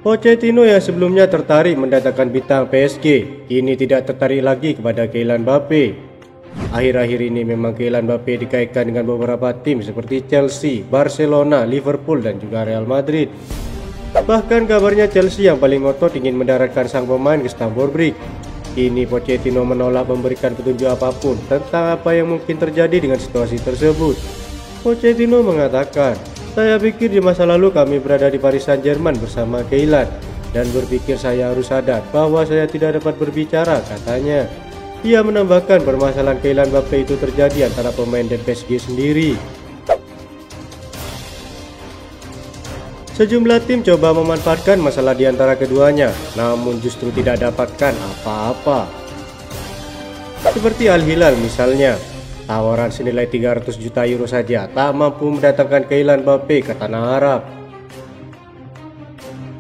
Pochettino yang sebelumnya tertarik mendatangkan bintang PSG, kini tidak tertarik lagi kepada Kylian Mbappe. Akhir-akhir ini memang Kylian Mbappe dikaitkan dengan beberapa tim seperti Chelsea, Barcelona, Liverpool, dan juga Real Madrid. Bahkan kabarnya Chelsea yang paling ngotot ingin mendaratkan sang pemain ke Stamford Bridge. Kini Pochettino menolak memberikan petunjuk apapun tentang apa yang mungkin terjadi dengan situasi tersebut. Pochettino mengatakan, "Saya pikir di masa lalu kami berada di Paris Saint-Germain bersama Kylian dan berpikir saya harus sadar bahwa saya tidak dapat berbicara," katanya. Ia menambahkan permasalahan Kylian Mbappe itu terjadi antara pemain dan PSG sendiri. Sejumlah tim coba memanfaatkan masalah di antara keduanya, namun justru tidak dapatkan apa-apa. Seperti Al Hilal misalnya, tawaran senilai 300 juta euro saja tak mampu mendatangkan Kylian Mbappe ke tanah Arab.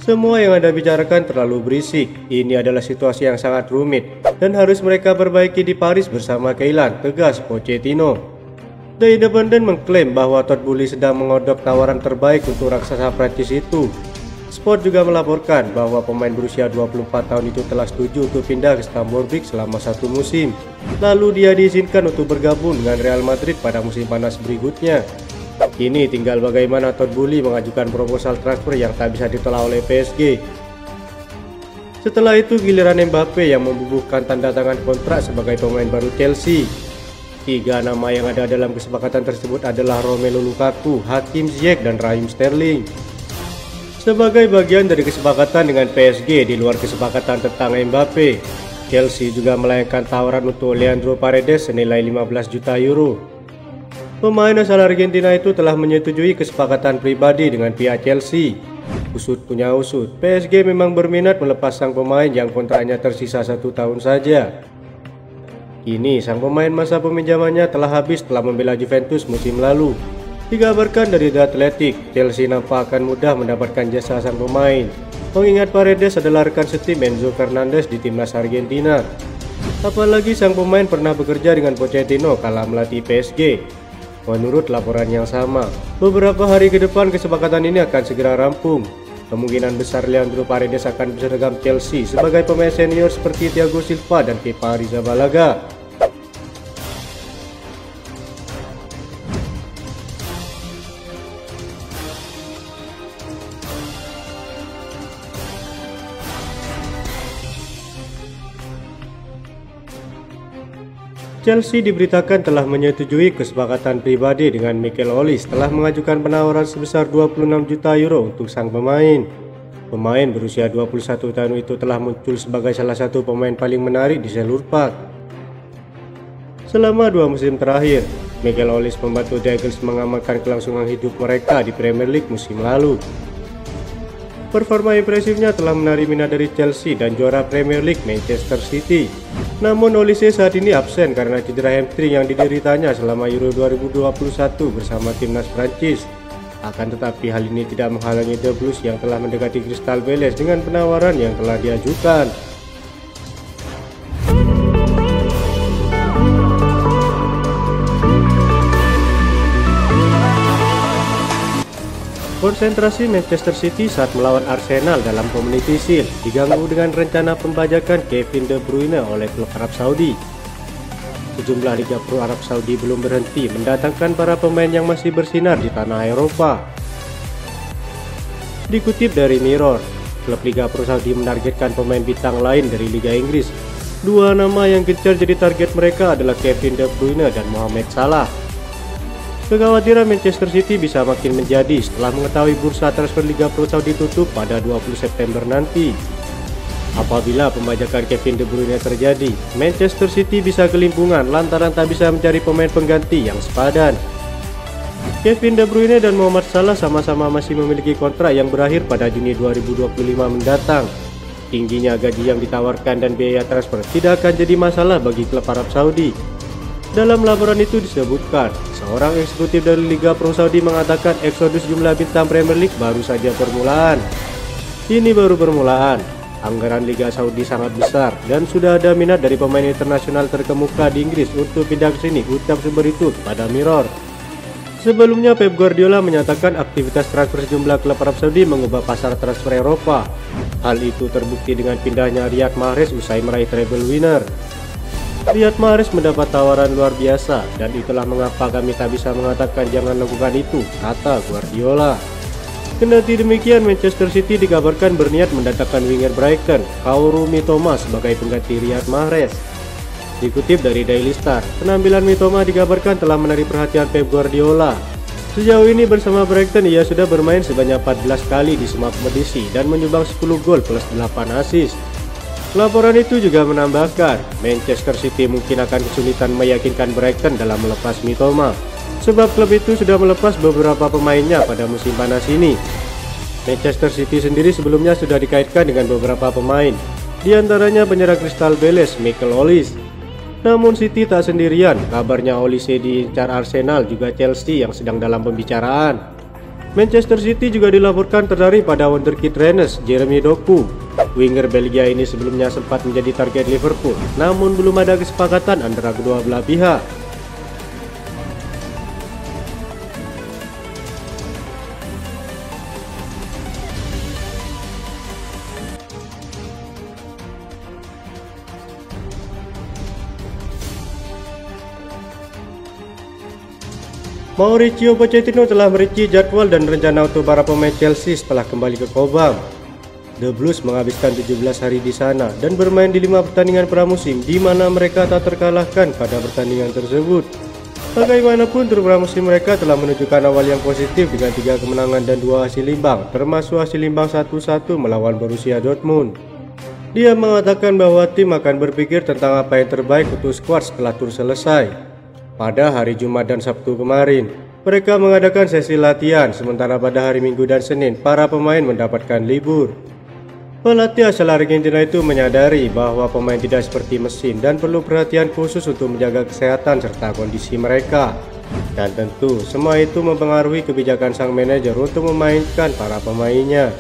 Semua yang Anda bicarakan terlalu berisik. Ini adalah situasi yang sangat rumit dan harus mereka perbaiki di Paris bersama Kylian, tegas Pochettino. The Independent mengklaim bahwa Todd Boehly sedang mengodok tawaran terbaik untuk raksasa Prancis itu. Sport juga melaporkan bahwa pemain berusia 24 tahun itu telah setuju untuk pindah ke Stamford Bridge selama 1 musim. Lalu dia diizinkan untuk bergabung dengan Real Madrid pada musim panas berikutnya. Kini tinggal bagaimana Todd Boehly mengajukan proposal transfer yang tak bisa ditolak oleh PSG. Setelah itu giliran Mbappe yang membubuhkan tanda tangan kontrak sebagai pemain baru Chelsea. 3 nama yang ada dalam kesepakatan tersebut adalah Romelu Lukaku, Hakim Ziyech, dan Raheem Sterling. Sebagai bagian dari kesepakatan dengan PSG di luar kesepakatan tentang Mbappe, Chelsea juga melayangkan tawaran untuk Leandro Paredes senilai 15 juta euro. Pemain asal Argentina itu telah menyetujui kesepakatan pribadi dengan pihak Chelsea. Usut punya usut, PSG memang berminat melepas sang pemain yang kontraknya tersisa 1 tahun saja. Kini sang pemain masa peminjamannya telah habis setelah membela Juventus musim lalu. Dikabarkan dari The Athletic, Chelsea nampak akan mudah mendapatkan jasa sang pemain, mengingat Paredes adalah rekan setim Enzo Fernandez di timnas Argentina. Apalagi sang pemain pernah bekerja dengan Pochettino kala melatih PSG. Menurut laporan yang sama, beberapa hari ke depan kesepakatan ini akan segera rampung. Kemungkinan besar Leandro Paredes akan berseragam Chelsea sebagai pemain senior seperti Thiago Silva dan Kepa Arrizabalaga. Chelsea diberitakan telah menyetujui kesepakatan pribadi dengan Mikel Olise setelah mengajukan penawaran sebesar 26 juta euro untuk sang pemain. Pemain berusia 21 tahun itu telah muncul sebagai salah satu pemain paling menarik di Selhurst Park. Selama 2 musim terakhir, Mikel Olise membantu The Eagles mengamankan kelangsungan hidup mereka di Premier League musim lalu. Performa impresifnya telah menarik minat dari Chelsea dan juara Premier League Manchester City. Namun Olise saat ini absen karena cedera hamstring yang dideritanya selama Euro 2021 bersama timnas Prancis. Akan tetapi hal ini tidak menghalangi The Blues yang telah mendekati Crystal Palace dengan penawaran yang telah diajukan. Konsentrasi Manchester City saat melawan Arsenal dalam Community Shield diganggu dengan rencana pembajakan Kevin De Bruyne oleh klub Arab Saudi. Sejumlah Liga Pro Arab Saudi belum berhenti mendatangkan para pemain yang masih bersinar di tanah Eropa. Dikutip dari Mirror, klub Liga Pro Saudi menargetkan pemain bintang lain dari Liga Inggris. 2 nama yang gencar jadi target mereka adalah Kevin De Bruyne dan Mohamed Salah. Kekhawatiran Manchester City bisa makin menjadi setelah mengetahui bursa transfer Liga Pro Saudi tutup pada 20 September nanti. Apabila pembajakan Kevin De Bruyne terjadi, Manchester City bisa kelimpungan lantaran tak bisa mencari pemain pengganti yang sepadan. Kevin De Bruyne dan Mohamed Salah sama-sama masih memiliki kontrak yang berakhir pada Juni 2025 mendatang. Tingginya gaji yang ditawarkan dan biaya transfer tidak akan jadi masalah bagi klub Arab Saudi. Dalam laporan itu disebutkan, seorang eksekutif dari Liga Pro Saudi mengatakan eksodus jumlah bintang Premier League baru saja permulaan. Ini baru permulaan. Anggaran Liga Saudi sangat besar dan sudah ada minat dari pemain internasional terkemuka di Inggris untuk pindah ke sini, ucap sumber itu pada Mirror. Sebelumnya Pep Guardiola menyatakan aktivitas transfer sejumlah klub Arab Saudi mengubah pasar transfer Eropa. Hal itu terbukti dengan pindahnya Riyad Mahrez usai meraih treble winner. Riyad Mahrez mendapat tawaran luar biasa dan itulah mengapa kami tak bisa mengatakan jangan lakukan itu, kata Guardiola. Kendati demikian, Manchester City dikabarkan berniat mendatangkan winger Brighton, Kaoru Mitoma sebagai pengganti Riyad Mahrez. Dikutip dari Daily Star, penampilan Mitoma dikabarkan telah menarik perhatian Pep Guardiola. Sejauh ini bersama Brighton ia sudah bermain sebanyak 14 kali di semua kompetisi dan menyumbang 10 gol plus 8 assist. Laporan itu juga menambahkan, Manchester City mungkin akan kesulitan meyakinkan Brighton dalam melepas Mitoma, sebab klub itu sudah melepas beberapa pemainnya pada musim panas ini. Manchester City sendiri sebelumnya sudah dikaitkan dengan beberapa pemain, di antaranya penyerang Crystal Palace Michael Olise. Namun City tak sendirian, kabarnya Olise diincar Arsenal juga Chelsea yang sedang dalam pembicaraan. Manchester City juga dilaporkan tertarik pada wonderkid Rennes Jeremy Doku. Winger Belgia ini sebelumnya sempat menjadi target Liverpool, namun belum ada kesepakatan antara kedua belah pihak. Mauricio Pochettino telah merinci jadwal dan rencana untuk para pemain Chelsea setelah kembali ke Cobham. The Blues menghabiskan 17 hari di sana dan bermain di 5 pertandingan pramusim di mana mereka tak terkalahkan pada pertandingan tersebut. Bagaimanapun tur pramusim mereka telah menunjukkan awal yang positif dengan 3 kemenangan dan 2 hasil imbang, termasuk hasil imbang 1-1 melawan Borussia Dortmund. Dia mengatakan bahwa tim akan berpikir tentang apa yang terbaik untuk skuad setelah tur selesai. Pada hari Jumat dan Sabtu kemarin, mereka mengadakan sesi latihan, sementara pada hari Minggu dan Senin, para pemain mendapatkan libur. Pelatih asal Argentina itu menyadari bahwa pemain tidak seperti mesin dan perlu perhatian khusus untuk menjaga kesehatan serta kondisi mereka. Dan tentu, semua itu mempengaruhi kebijakan sang manajer untuk memainkan para pemainnya.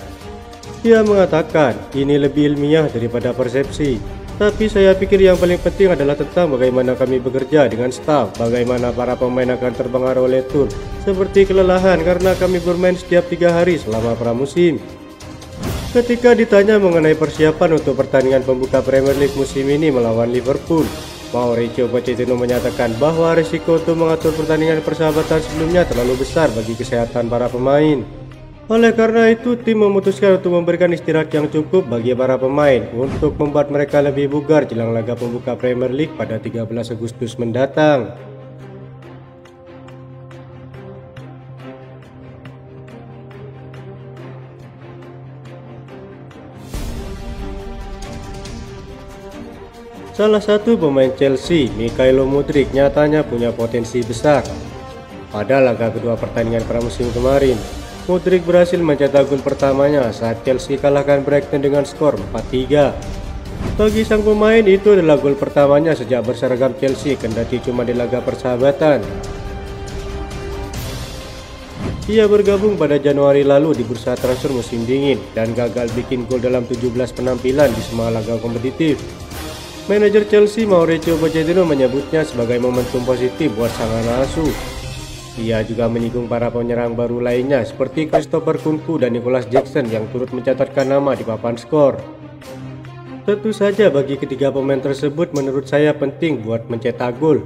Dia mengatakan, ini lebih ilmiah daripada persepsi. Tapi saya pikir yang paling penting adalah tentang bagaimana kami bekerja dengan staf, bagaimana para pemain akan terpengaruh oleh tur, seperti kelelahan karena kami bermain setiap 3 hari selama pramusim. Ketika ditanya mengenai persiapan untuk pertandingan pembuka Premier League musim ini melawan Liverpool, Mauricio Pochettino menyatakan bahwa risiko untuk mengatur pertandingan persahabatan sebelumnya terlalu besar bagi kesehatan para pemain. Oleh karena itu, tim memutuskan untuk memberikan istirahat yang cukup bagi para pemain untuk membuat mereka lebih bugar jelang laga pembuka Premier League pada 13 Agustus mendatang. Salah satu pemain Chelsea, Mikhailo Mudryk, nyatanya punya potensi besar. Pada laga kedua pertandingan pramusim kemarin, Mudryk berhasil mencetak gol pertamanya saat Chelsea kalahkan Brighton dengan skor 4-3. Bagi sang pemain itu adalah gol pertamanya sejak berseragam Chelsea, kendati cuma di laga persahabatan. Ia bergabung pada Januari lalu di bursa transfer musim dingin dan gagal bikin gol dalam 17 penampilan di semua laga kompetitif. Manajer Chelsea Mauricio Pochettino menyebutnya sebagai momentum positif buat sang anak asuh. Ia juga menyinggung para penyerang baru lainnya seperti Christopher Nkunku dan Nicholas Jackson yang turut mencatatkan nama di papan skor. Tentu saja bagi ketiga pemain tersebut menurut saya penting buat mencetak gol.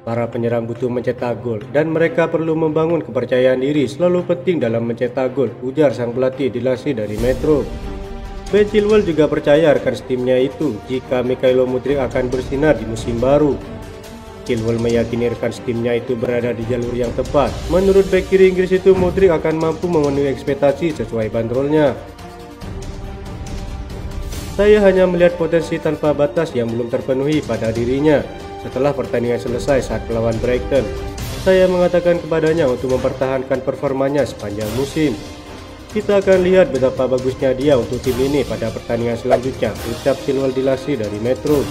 Para penyerang butuh mencetak gol dan mereka perlu membangun kepercayaan diri, selalu penting dalam mencetak gol, ujar sang pelatih dilansir dari Metro. Ben Chilwell juga percaya rekan timnya itu jika Mikhailo Mudryk akan bersinar di musim baru. Chilwell meyakini rekan timnya itu berada di jalur yang tepat. Menurut bek kiri Inggris itu, Mudryk akan mampu memenuhi ekspektasi sesuai bandrolnya. Saya hanya melihat potensi tanpa batas yang belum terpenuhi pada dirinya. Setelah pertandingan selesai saat melawan Brighton, saya mengatakan kepadanya untuk mempertahankan performanya sepanjang musim. Kita akan lihat betapa bagusnya dia untuk tim ini pada pertandingan selanjutnya, ucap Chilwell dilansir dari Metro.